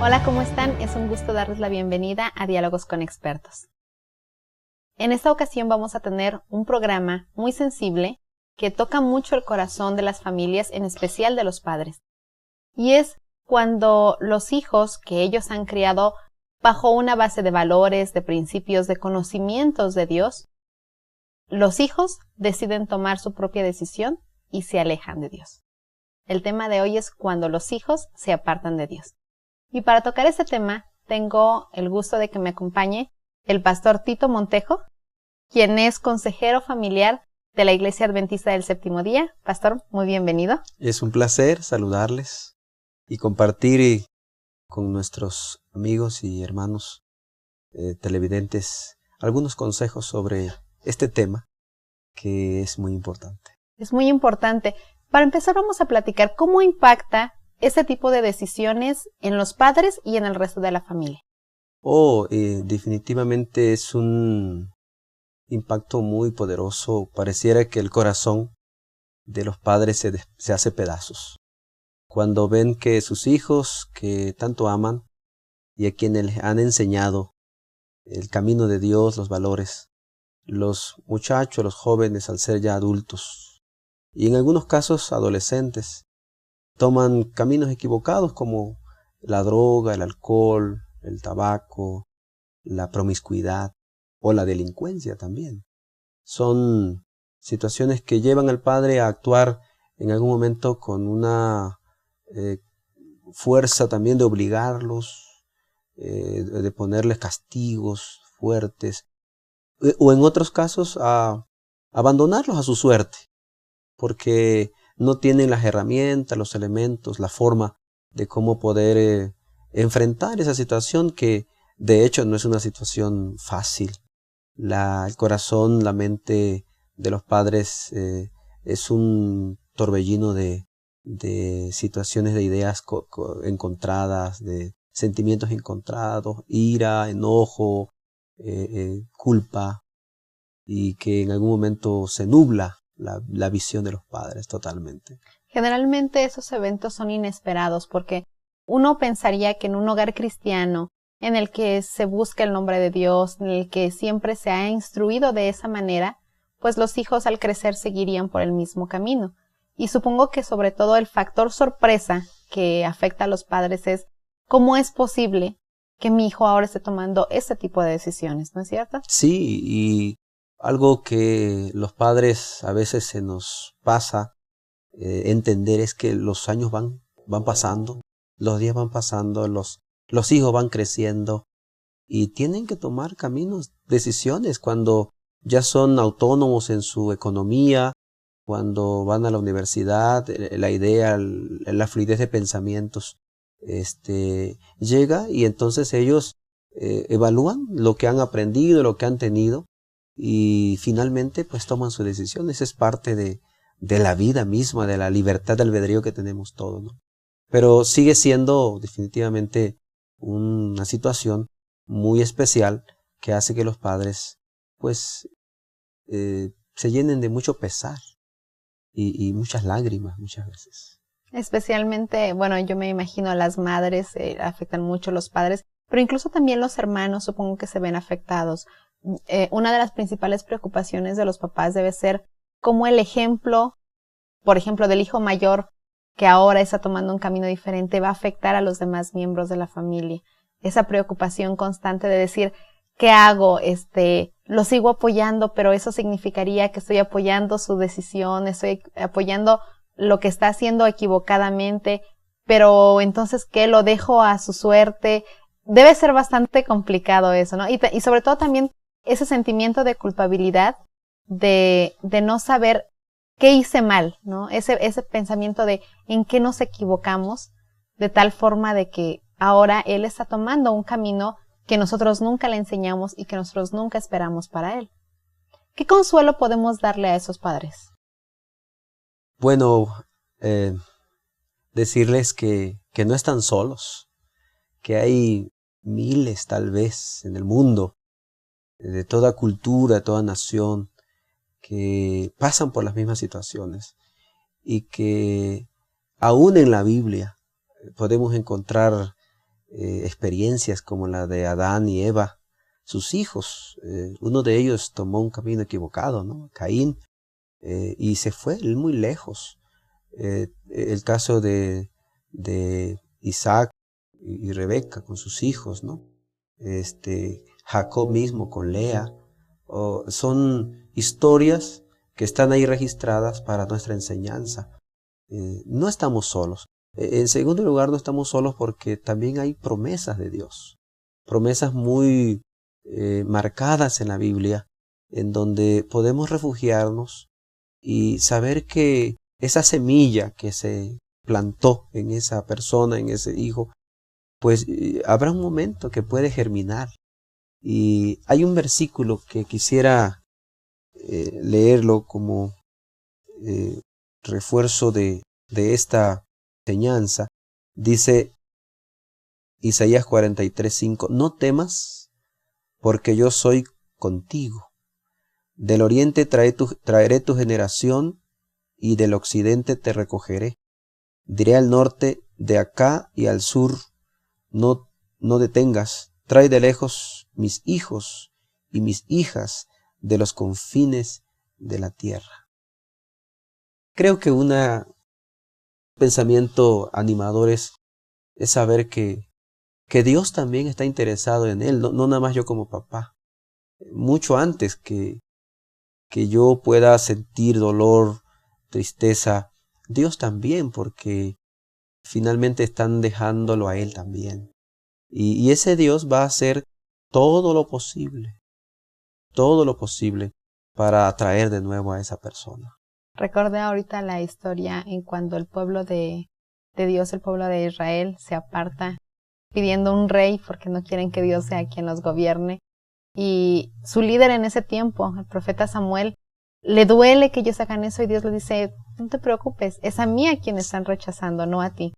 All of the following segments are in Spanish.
Hola, ¿cómo están? Es un gusto darles la bienvenida a Diálogos con Expertos. En esta ocasión vamos a tener un programa muy sensible que toca mucho el corazón de las familias, en especial de los padres. Y es cuando los hijos que ellos han criado bajo una base de valores, de principios, de conocimientos de Dios, los hijos deciden tomar su propia decisión y se alejan de Dios. El tema de hoy es cuando los hijos se apartan de Dios. Y para tocar este tema, tengo el gusto de que me acompañe el pastor Tito Montejo, quien es consejero familiar de la Iglesia Adventista del Séptimo Día. Pastor, muy bienvenido. Es un placer saludarles y compartir con nuestros amigos y hermanos televidentes algunos consejos sobre este tema que es muy importante. Es muy importante. Para empezar, vamos a platicar cómo impacta ese tipo de decisiones en los padres y en el resto de la familia. Definitivamente es un impacto muy poderoso. Pareciera que el corazón de los padres se hace pedazos. Cuando ven que sus hijos, que tanto aman y a quienes les han enseñado el camino de Dios, los valores, los muchachos, los jóvenes al ser ya adultos y en algunos casos adolescentes, toman caminos equivocados como la droga, el alcohol, el tabaco, la promiscuidad o la delincuencia también. Son situaciones que llevan al padre a actuar en algún momento con una fuerza también de obligarlos, de ponerles castigos fuertes, o en otros casos a abandonarlos a su suerte, porque no tienen las herramientas, los elementos, la forma de cómo poder enfrentar esa situación que de hecho no es una situación fácil. El corazón, la mente de los padres es un torbellino de situaciones, de ideas encontradas, de sentimientos encontrados, ira, enojo, culpa, y que en algún momento se nubla la visión de los padres totalmente. Generalmente esos eventos son inesperados porque uno pensaría que en un hogar cristiano, en el que se busca el nombre de Dios, en el que siempre se ha instruido de esa manera, pues los hijos al crecer seguirían por el mismo camino. Y supongo que sobre todo el factor sorpresa que afecta a los padres es ¿cómo es posible que mi hijo ahora esté tomando ese tipo de decisiones? ¿No es cierto? Sí, y algo que los padres a veces se nos pasa entender es que los años van pasando, los días van pasando, los hijos van creciendo y tienen que tomar caminos, decisiones cuando ya son autónomos en su economía, cuando van a la universidad, la idea, la fluidez de pensamientos llega y entonces ellos evalúan lo que han aprendido, lo que han tenido y finalmente pues toman su decisión. Esa es parte de la vida misma, de la libertad de albedrío que tenemos todos, ¿no? Pero sigue siendo definitivamente una situación muy especial que hace que los padres pues se llenen de mucho pesar y muchas lágrimas muchas veces. Especialmente, bueno, yo me imagino a las madres, afectan mucho los padres, pero incluso también los hermanos supongo que se ven afectados. Una de las principales preocupaciones de los papás debe ser cómo el ejemplo, por ejemplo, del hijo mayor que ahora está tomando un camino diferente va a afectar a los demás miembros de la familia. Esa preocupación constante de decir, ¿qué hago? Lo sigo apoyando, pero eso significaría que estoy apoyando su decisión, estoy apoyando lo que está haciendo equivocadamente, pero entonces, ¿qué? Lo dejo a su suerte. Debe ser bastante complicado eso, ¿no? Y sobre todo también ese sentimiento de culpabilidad, de no saber qué hice mal, ¿no? Ese pensamiento de en qué nos equivocamos, de tal forma de que ahora él está tomando un camino que nosotros nunca le enseñamos y que nosotros nunca esperamos para él. ¿Qué consuelo podemos darle a esos padres? Bueno, decirles que no están solos, que hay miles tal vez en el mundo, de toda cultura, de toda nación, que pasan por las mismas situaciones y que aún en la Biblia podemos encontrar experiencias como la de Adán y Eva, sus hijos. Uno de ellos tomó un camino equivocado, ¿no? Caín, y se fue muy lejos. El caso de Isaac y Rebeca con sus hijos, ¿no? Jacob mismo con Lea. Son historias que están ahí registradas para nuestra enseñanza. No estamos solos. En segundo lugar, no estamos solos porque también hay promesas de Dios. Promesas muy marcadas en la Biblia, en donde podemos refugiarnos y saber que esa semilla que se plantó en esa persona, en ese hijo, pues habrá un momento que puede germinar. Y hay un versículo que quisiera leerlo como refuerzo de esta enseñanza. Dice Isaías 43:5: no temas, porque yo soy contigo. Del oriente traeré tu generación, y del occidente te recogeré. Diré al norte, de acá y al sur, no detengas. Trae de lejos mis hijos y mis hijas de los confines de la tierra. Creo que un pensamiento animador es saber que Dios también está interesado en él, no nada más yo como papá. Mucho antes que yo pueda sentir dolor, tristeza, Dios también, porque finalmente están dejándolo a Él también. Y ese Dios va a hacer todo lo posible para atraer de nuevo a esa persona. Recordé ahorita la historia en cuando el pueblo de Dios, el pueblo de Israel, se aparta pidiendo un rey porque no quieren que Dios sea quien los gobierne. Y su líder en ese tiempo, el profeta Samuel, le duele que ellos hagan eso y Dios le dice, no te preocupes, es a mí a quien están rechazando, no a ti.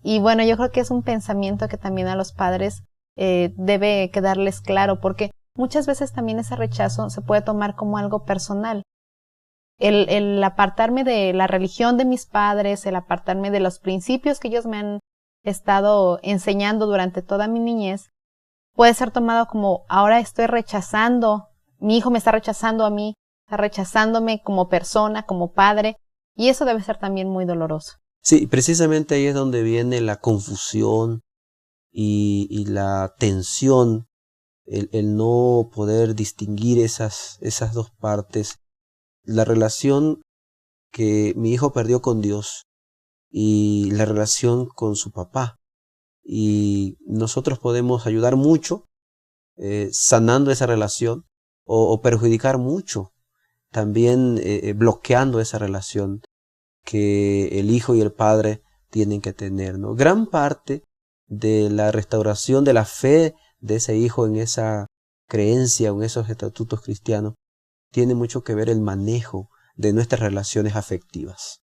Y bueno, yo creo que es un pensamiento que también a los padres debe quedarles claro, porque muchas veces también ese rechazo se puede tomar como algo personal. El apartarme de la religión de mis padres, el apartarme de los principios que ellos me han estado enseñando durante toda mi niñez, puede ser tomado como ahora estoy rechazando, mi hijo me está rechazando a mí, está rechazándome como persona, como padre, y eso debe ser también muy doloroso. Sí, precisamente ahí es donde viene la confusión y la tensión, el no poder distinguir esas dos partes. La relación que mi hijo perdió con Dios y la relación con su papá. Y nosotros podemos ayudar mucho sanando esa relación o perjudicar mucho también bloqueando esa relación que el hijo y el padre tienen que tener, ¿no? Gran parte de la restauración de la fe de ese hijo en esa creencia o en esos estatutos cristianos tiene mucho que ver el manejo de nuestras relaciones afectivas.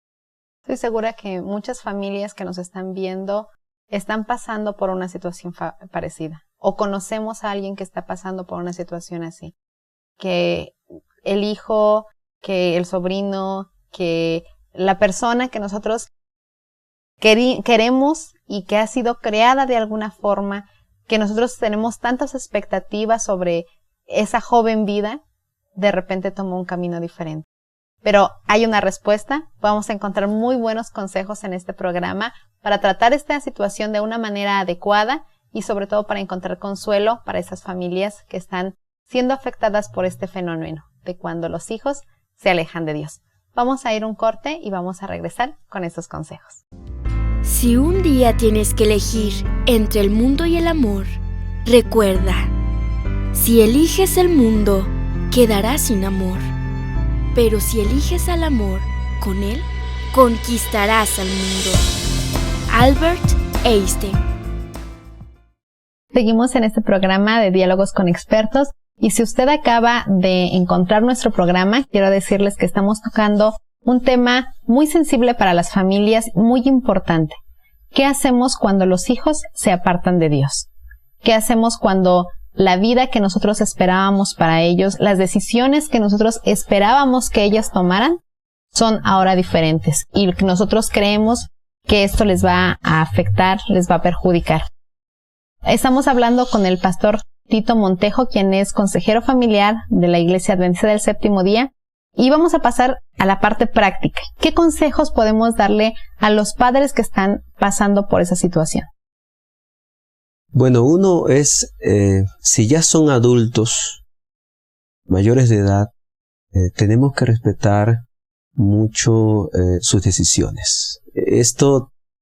Estoy segura que muchas familias que nos están viendo están pasando por una situación parecida o conocemos a alguien que está pasando por una situación así, que el hijo, que el sobrino, que la persona que nosotros queremos y que ha sido creada de alguna forma, que nosotros tenemos tantas expectativas sobre esa joven vida, de repente tomó un camino diferente. Pero hay una respuesta, vamos a encontrar muy buenos consejos en este programa para tratar esta situación de una manera adecuada y sobre todo para encontrar consuelo para esas familias que están siendo afectadas por este fenómeno de cuando los hijos se alejan de Dios. Vamos a ir un corte y vamos a regresar con estos consejos. Si un día tienes que elegir entre el mundo y el amor, recuerda, si eliges el mundo, quedarás sin amor. Pero si eliges al amor, con él, conquistarás al mundo. Albert Einstein. Seguimos en este programa de Diálogos con Expertos. Y si usted acaba de encontrar nuestro programa, quiero decirles que estamos tocando un tema muy sensible para las familias, muy importante. ¿Qué hacemos cuando los hijos se apartan de Dios? ¿Qué hacemos cuando la vida que nosotros esperábamos para ellos, las decisiones que nosotros esperábamos que ellas tomaran, son ahora diferentes? Y nosotros creemos que esto les va a afectar, les va a perjudicar. Estamos hablando con el pastor Tito Montejo, quien es consejero familiar de la Iglesia Adventista del Séptimo Día, y vamos a pasar a la parte práctica. ¿Qué consejos podemos darle a los padres que están pasando por esa situación? Bueno, uno es, si ya son adultos, mayores de edad, tenemos que respetar mucho sus decisiones.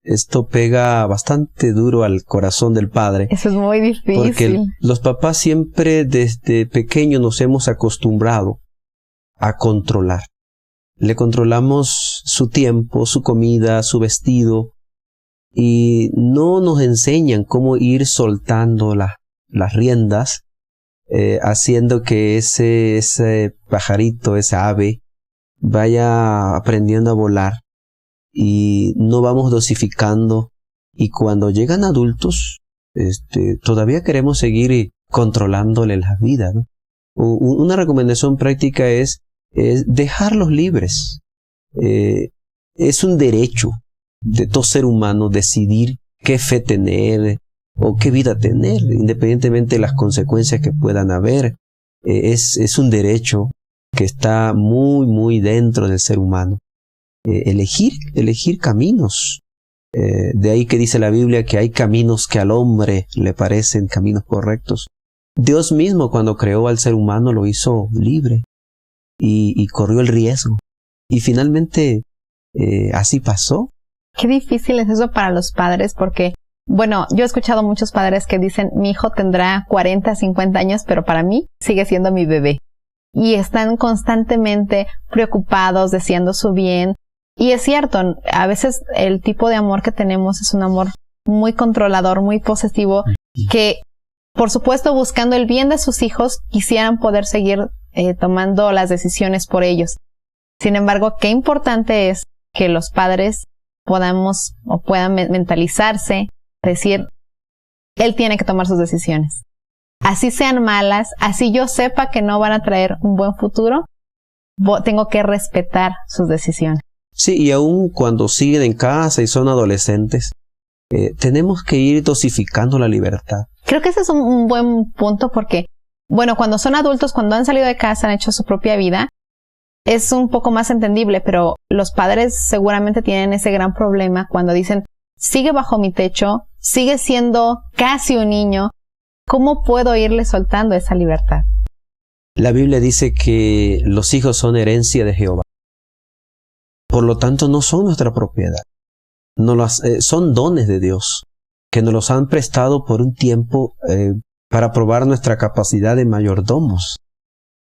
Esto pega bastante duro al corazón del padre. Eso es muy difícil. Porque los papás siempre desde pequeños nos hemos acostumbrado a controlar. Le controlamos su tiempo, su comida, su vestido, y no nos enseñan cómo ir soltando las riendas, haciendo que ese pajarito, esa ave, vaya aprendiendo a volar, y no vamos dosificando, y cuando llegan adultos, todavía queremos seguir controlándole la vida, ¿no? Una recomendación práctica es dejarlos libres. Es un derecho de todo ser humano decidir qué fe tener o qué vida tener, independientemente de las consecuencias que puedan haber. Es un derecho que está muy, muy dentro del ser humano. Elegir caminos. De ahí que dice la Biblia que hay caminos que al hombre le parecen caminos correctos. Dios mismo, cuando creó al ser humano, lo hizo libre y corrió el riesgo. Y finalmente así pasó. Qué difícil es eso para los padres, porque, bueno, yo he escuchado muchos padres que dicen, mi hijo tendrá 40, 50 años, pero para mí sigue siendo mi bebé. Y están constantemente preocupados, deseando su bien. Y es cierto, a veces el tipo de amor que tenemos es un amor muy controlador, muy posesivo, que, por supuesto, buscando el bien de sus hijos, quisieran poder seguir tomando las decisiones por ellos. Sin embargo, qué importante es que los padres puedan mentalizarse, decir, él tiene que tomar sus decisiones. Así sean malas, así yo sepa que no van a traer un buen futuro, tengo que respetar sus decisiones. Sí, y aún cuando siguen en casa y son adolescentes, tenemos que ir dosificando la libertad. Creo que ese es un buen punto porque, bueno, cuando son adultos, cuando han salido de casa, han hecho su propia vida, es un poco más entendible, pero los padres seguramente tienen ese gran problema cuando dicen, sigue bajo mi techo, sigue siendo casi un niño, ¿cómo puedo irle soltando esa libertad? La Biblia dice que los hijos son herencia de Jehová. Por lo tanto, no son nuestra propiedad. Son dones de Dios, que nos los han prestado por un tiempo para probar nuestra capacidad de mayordomos.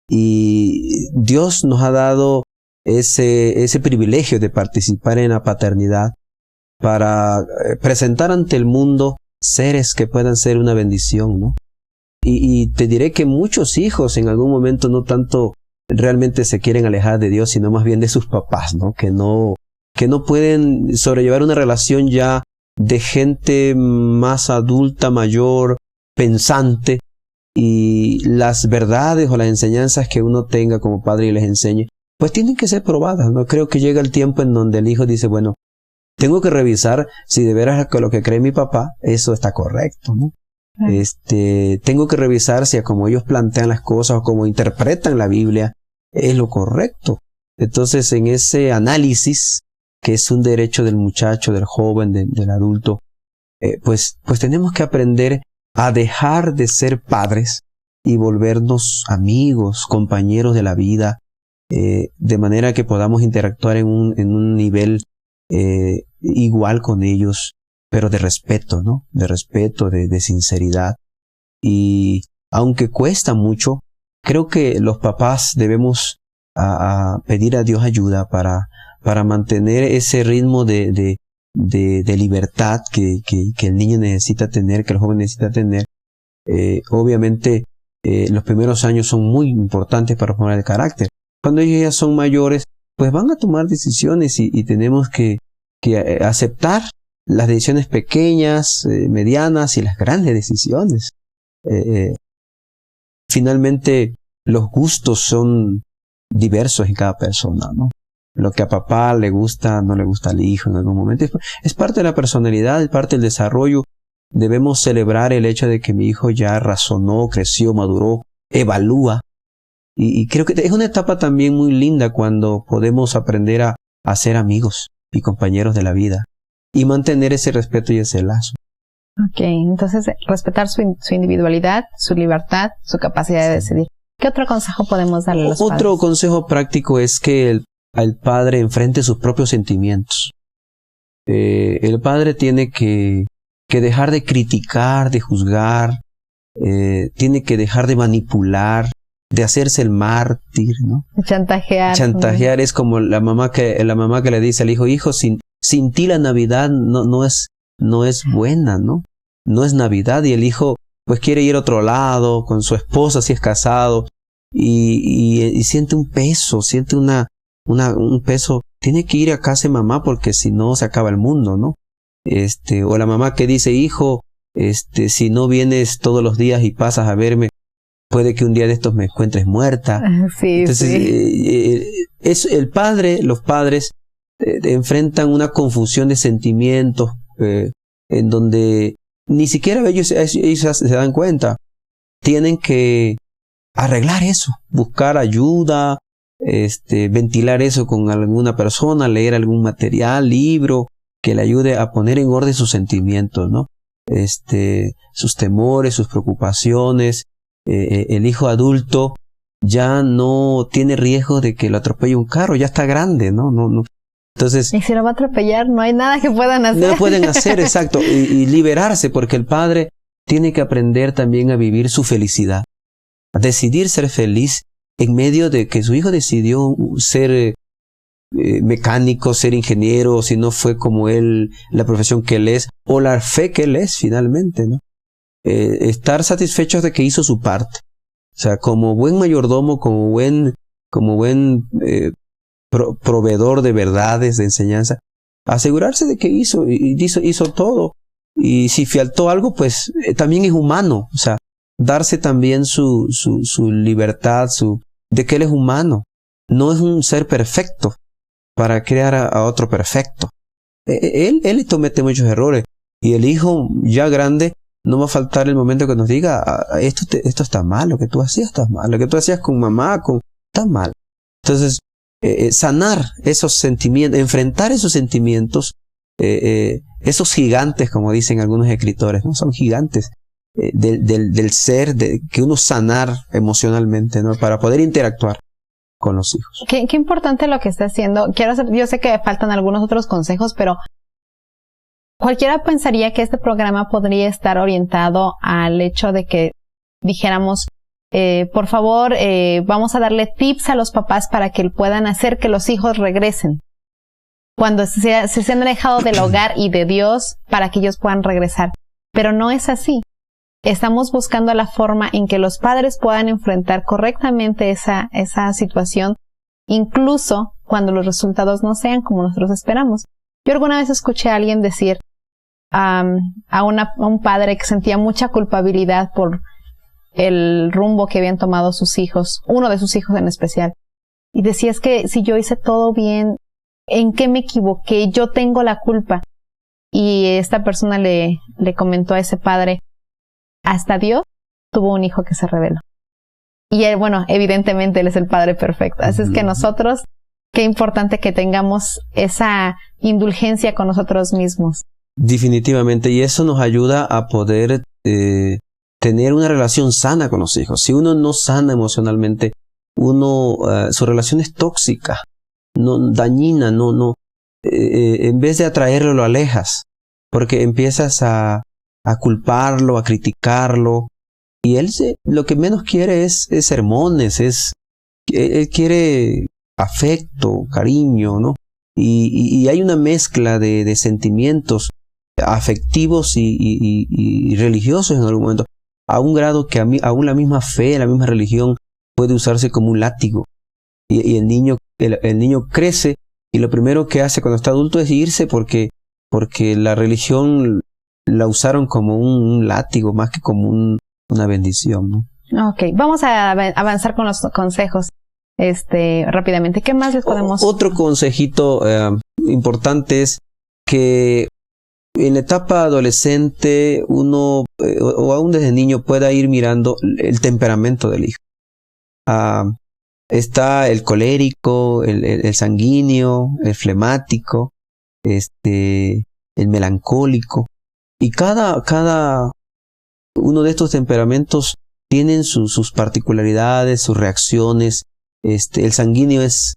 Y Dios nos ha dado ese privilegio de participar en la paternidad para presentar ante el mundo seres que puedan ser una bendición, ¿no? Y te diré que muchos hijos en algún momento no tanto realmente se quieren alejar de Dios, sino más bien de sus papás, ¿no? Que no pueden sobrellevar una relación ya de gente más adulta, mayor, pensante, y las verdades o las enseñanzas que uno tenga como padre y les enseñe, pues tienen que ser probadas, ¿no? Creo que llega el tiempo en donde el hijo dice, bueno, tengo que revisar si de veras lo que cree mi papá, eso está correcto, ¿no? Tengo que revisar si como ellos plantean las cosas o como interpretan la Biblia es lo correcto. Entonces, en ese análisis, que es un derecho del muchacho, del joven, del adulto, pues tenemos que aprender a dejar de ser padres y volvernos amigos, compañeros de la vida, de manera que podamos interactuar en un nivel igual con ellos, pero de respeto, ¿no? De respeto, de sinceridad. Y aunque cuesta mucho, creo que los papás debemos a pedir a Dios ayuda para mantener ese ritmo de libertad que el niño necesita tener, que el joven necesita tener. Obviamente, los primeros años son muy importantes para formar el carácter. Cuando ellos ya son mayores, pues van a tomar decisiones y tenemos que aceptar las decisiones pequeñas, medianas y las grandes decisiones. Finalmente, los gustos son diversos en cada persona, ¿no? Lo que a papá le gusta, no le gusta al hijo en algún momento. Es parte de la personalidad, es parte del desarrollo, debemos celebrar el hecho de que mi hijo ya razonó, creció, maduró, evalúa. Y creo que es una etapa también muy linda cuando podemos aprender a ser amigos y compañeros de la vida y mantener ese respeto y ese lazo. Ok, entonces respetar su individualidad, su libertad, su capacidad de decidir. ¿Qué otro consejo podemos darle a los padres? Otro consejo práctico es que el padre enfrente sus propios sentimientos. El padre tiene que dejar de criticar, de juzgar, tiene que dejar de manipular, de hacerse el mártir, ¿no? Chantajear. Chantajear es como la mamá que le dice al hijo, hijo, sin ti la Navidad no es buena, ¿no? No es Navidad, y el hijo pues quiere ir a otro lado con su esposa si es casado y siente un peso, siente un peso. Tiene que ir a casa de mamá porque si no se acaba el mundo, ¿no? O la mamá que dice, hijo, si no vienes todos los días y pasas a verme, puede que un día de estos me encuentres muerta. Sí, entonces, los padres enfrentan una confusión de sentimientos en donde ni siquiera ellos se dan cuenta. Tienen que arreglar eso, buscar ayuda, ventilar eso con alguna persona, leer algún material, libro, que le ayude a poner en orden sus sentimientos, ¿no? Sus temores, sus preocupaciones. El hijo adulto ya no tiene riesgo de que lo atropelle un carro, ya está grande, ¿no? Entonces, y si lo va a atropellar, no hay nada que puedan hacer. No pueden hacer, exacto, y liberarse, porque el padre tiene que aprender también a vivir su felicidad, a decidir ser feliz en medio de que su hijo decidió ser mecánico, ser ingeniero, si no fue como él, la profesión que él es, o la fe que él es finalmente, ¿no? Estar satisfechos de que hizo su parte. O sea, como buen mayordomo, como buen proveedor de verdades, de enseñanza, asegurarse de que hizo todo. Y si faltó algo, pues también es humano. O sea, darse también su libertad, de que él es humano. No es un ser perfecto para crear a otro perfecto. Él comete muchos errores. Y el hijo ya grande, no va a faltar el momento que nos diga, esto está mal, lo que tú hacías está mal, lo que tú hacías con mamá, está mal. Entonces, sanar esos sentimientos, enfrentar esos sentimientos, esos gigantes, como dicen algunos escritores, ¿no? Son gigantes del ser, que uno sanar emocionalmente, ¿no? Para poder interactuar con los hijos. Qué importante lo que está haciendo. Yo sé que faltan algunos otros consejos, pero cualquiera pensaría que este programa podría estar orientado al hecho de que dijéramos, por favor, vamos a darle tips a los papás para que puedan hacer que los hijos regresen. Cuando se han alejado del hogar y de Dios, para que ellos puedan regresar. Pero no es así. Estamos buscando la forma en que los padres puedan enfrentar correctamente esa situación, incluso cuando los resultados no sean como nosotros esperamos. Yo alguna vez escuché a alguien decir a un padre que sentía mucha culpabilidad por el rumbo que habían tomado sus hijos, uno de sus hijos en especial. Y decía, es que si yo hice todo bien, ¿en qué me equivoqué? Yo tengo la culpa. Y esta persona le comentó a ese padre, hasta Dios tuvo un hijo que se rebeló. Y él, bueno, evidentemente él es el padre perfecto. Así es que nosotros, qué importante que tengamos esa indulgencia con nosotros mismos. Definitivamente, y eso nos ayuda a poder tener una relación sana con los hijos. Si uno no sana emocionalmente, su relación es tóxica, dañina, en vez de atraerlo lo alejas, porque empiezas a culparlo, a criticarlo, y él lo que menos quiere es sermones, él quiere afecto, cariño, ¿no? Y hay una mezcla de sentimientos afectivos y religiosos en algún momento, a un grado que aún la misma fe, la misma religión puede usarse como un látigo, y el niño crece, y lo primero que hace cuando está adulto es irse porque la religión la usaron como un látigo más que como una bendición, ¿no? Ok, vamos a avanzar con los consejos rápidamente. ¿Qué más les podemos...? Otro consejito importante es que en la etapa adolescente uno, o aún desde niño, pueda ir mirando el temperamento del hijo. Está el colérico, el sanguíneo, el flemático, el melancólico. Y cada uno de estos temperamentos tienen sus particularidades, sus reacciones. El sanguíneo es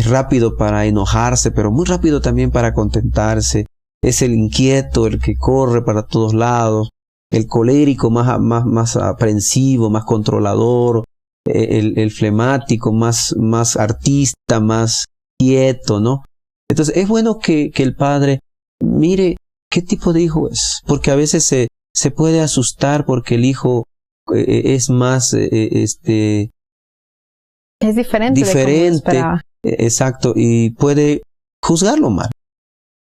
rápido para enojarse, pero muy rápido también para contentarse. Es el inquieto, el que corre para todos lados. El colérico más aprensivo, más controlador. El flemático más artista, más quieto, ¿no? Entonces es bueno que el padre mire qué tipo de hijo es, porque a veces se puede asustar porque el hijo es más es diferente de como esperaba. Exacto, y puede juzgarlo mal.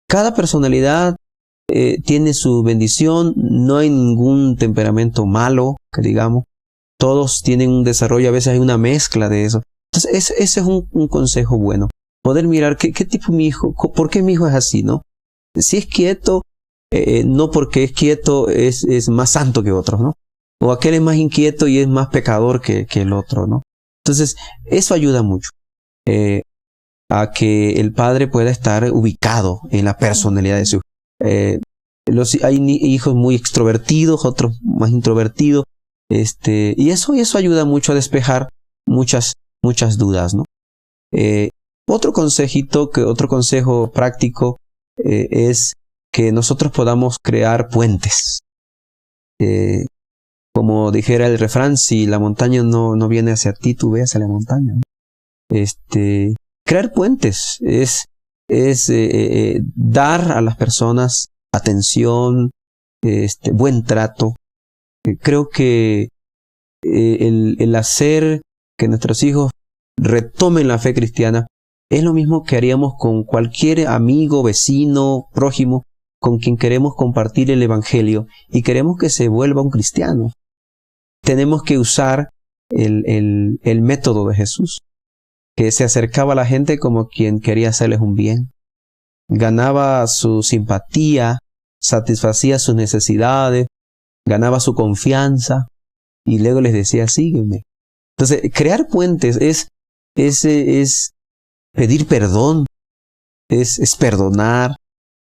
Cada personalidad tiene su bendición, no hay ningún temperamento malo, que digamos. Todos tienen un desarrollo, a veces hay una mezcla de eso. Entonces ese es un consejo bueno. Poder mirar qué tipo mi hijo, por qué mi hijo es así, ¿no? Si es quieto, no porque es quieto es más santo que otros, ¿no? O aquel es más inquieto y es más pecador que el otro, ¿no? Entonces eso ayuda mucho a que el padre pueda estar ubicado en la personalidad de su hijo. Hay hijos muy extrovertidos, otros más introvertidos. Y eso ayuda mucho a despejar muchas dudas, ¿no? Otro consejo práctico es que nosotros podamos crear puentes. Como dijera el refrán, si la montaña no viene hacia ti, tú ve hacia la montaña, ¿no? Crear puentes es dar a las personas atención, buen trato. Creo que el hacer que nuestros hijos retomen la fe cristiana es lo mismo que haríamos con cualquier amigo, vecino, prójimo con quien queremos compartir el evangelio y queremos que se vuelva un cristiano. Tenemos que usar el método de Jesús, que se acercaba a la gente como quien quería hacerles un bien. Ganaba su simpatía, satisfacía sus necesidades, ganaba su confianza y luego les decía, sígueme. Entonces, crear puentes es pedir perdón, es perdonar,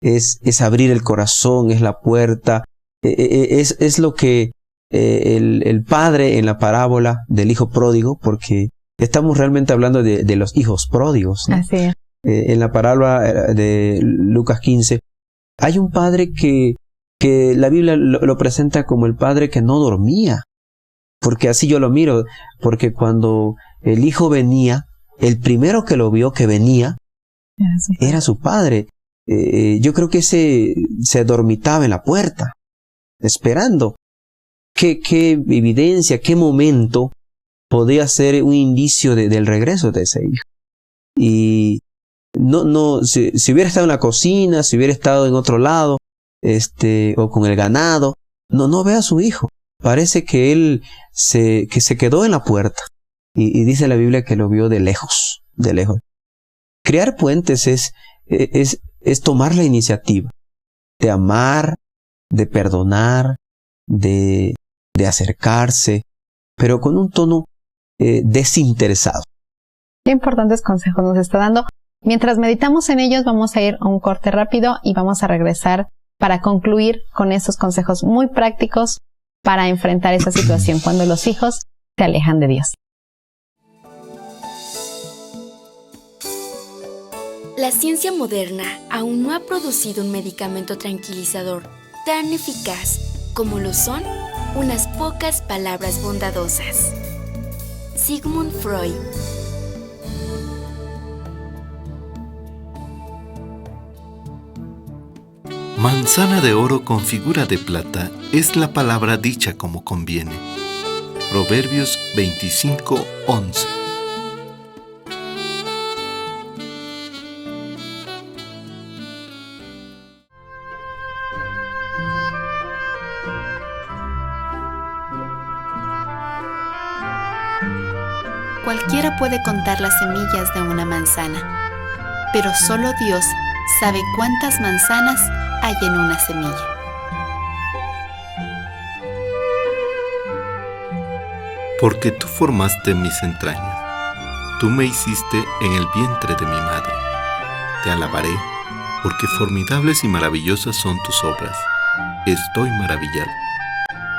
es abrir el corazón, es la puerta, es lo que el padre en la parábola del hijo pródigo, porque estamos realmente hablando de los hijos pródigos, ¿no? Así es. En la parábola de Lucas 15, hay un padre que la Biblia lo presenta como el padre que no dormía, porque así yo lo miro, porque cuando el hijo venía, el primero que lo vio que venía era su padre. Yo creo que se dormitaba en la puerta, esperando. ¿Qué evidencia, qué momento podía ser un indicio del regreso de ese hijo? Y si hubiera estado en la cocina, si hubiera estado en otro lado, o con el ganado, no ve a su hijo. Parece que él se quedó en la puerta. Y dice la Biblia que lo vio de lejos. Crear puentes es tomar la iniciativa de amar, de perdonar, de acercarse, pero con un tono desinteresado. Qué importantes consejos nos está dando. Mientras meditamos en ellos, vamos a ir a un corte rápido y vamos a regresar para concluir con estos consejos muy prácticos para enfrentar esa situación cuando los hijos se alejan de Dios. La ciencia moderna aún no ha producido un medicamento tranquilizador tan eficaz como lo son unas pocas palabras bondadosas. Sigmund Freud. Manzana de oro con figura de plata es la palabra dicha como conviene. Proverbios 25:11. Cualquiera puede contar las semillas de una manzana, pero solo Dios sabe cuántas manzanas hay en una semilla. Porque tú formaste mis entrañas, tú me hiciste en el vientre de mi madre. Te alabaré, porque formidables y maravillosas son tus obras. Estoy maravillado.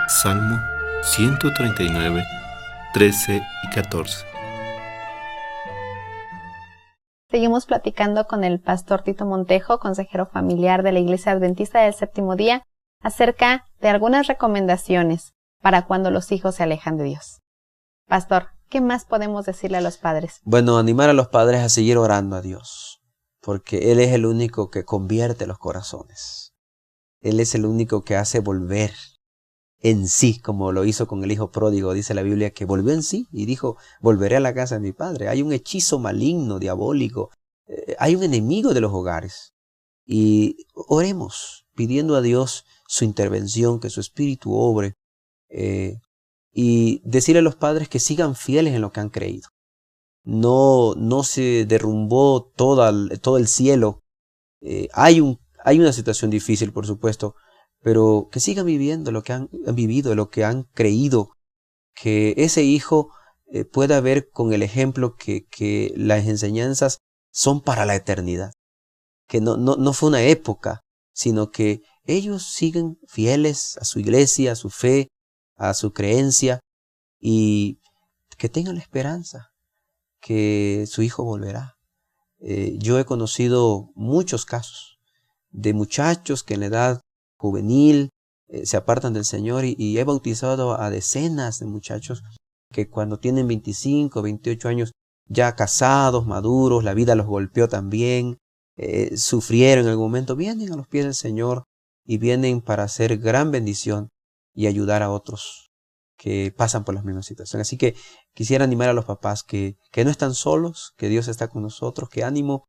Salmo 139, 13 y 14. Seguimos platicando con el pastor Tito Montejo, consejero familiar de la Iglesia Adventista del Séptimo Día, acerca de algunas recomendaciones para cuando los hijos se alejan de Dios. Pastor, ¿qué más podemos decirle a los padres? Bueno, animar a los padres a seguir orando a Dios, porque Él es el único que convierte los corazones. Él es el único que hace volver en sí, como lo hizo con el hijo pródigo. Dice la Biblia que volvió en sí y dijo, volveré a la casa de mi padre. Hay un hechizo maligno, diabólico, hay un enemigo de los hogares. Y oremos pidiendo a Dios su intervención, que su espíritu obre, y decirle a los padres que sigan fieles en lo que han creído. No se derrumbó todo el cielo. Hay una situación difícil, por supuesto, pero que sigan viviendo lo que han vivido, lo que han creído, que ese hijo pueda ver con el ejemplo que las enseñanzas son para la eternidad, que no fue una época, sino que ellos siguen fieles a su iglesia, a su fe, a su creencia, y que tengan la esperanza que su hijo volverá. Yo he conocido muchos casos de muchachos que en la edad juvenil se apartan del Señor, y he bautizado a decenas de muchachos que cuando tienen 25, 28 años, ya casados, maduros, la vida los golpeó también, sufrieron en algún momento, vienen a los pies del Señor y vienen para hacer gran bendición y ayudar a otros que pasan por las mismas situaciones. Así que quisiera animar a los papás que no están solos, que Dios está con nosotros, que ánimo,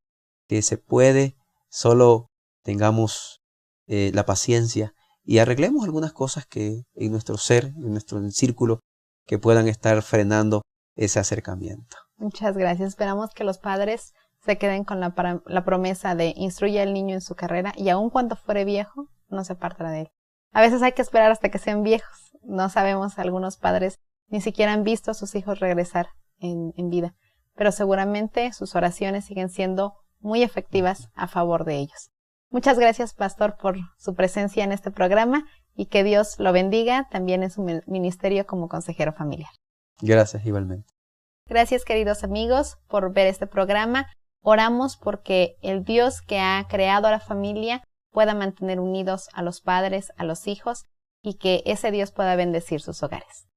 que se puede, solo tengamos la paciencia y arreglemos algunas cosas que en nuestro ser, en nuestro círculo, que puedan estar frenando ese acercamiento. Muchas gracias. Esperamos que los padres se queden con la promesa de instruye al niño en su carrera y aun cuando fuere viejo, no se apartará de él. A veces hay que esperar hasta que sean viejos. No sabemos, algunos padres ni siquiera han visto a sus hijos regresar en vida, pero seguramente sus oraciones siguen siendo muy efectivas a favor de ellos. Muchas gracias, pastor, por su presencia en este programa y que Dios lo bendiga también en su ministerio como consejero familiar. Gracias, igualmente. Gracias, queridos amigos, por ver este programa. Oramos porque el Dios que ha creado a la familia pueda mantener unidos a los padres, a los hijos, y que ese Dios pueda bendecir sus hogares.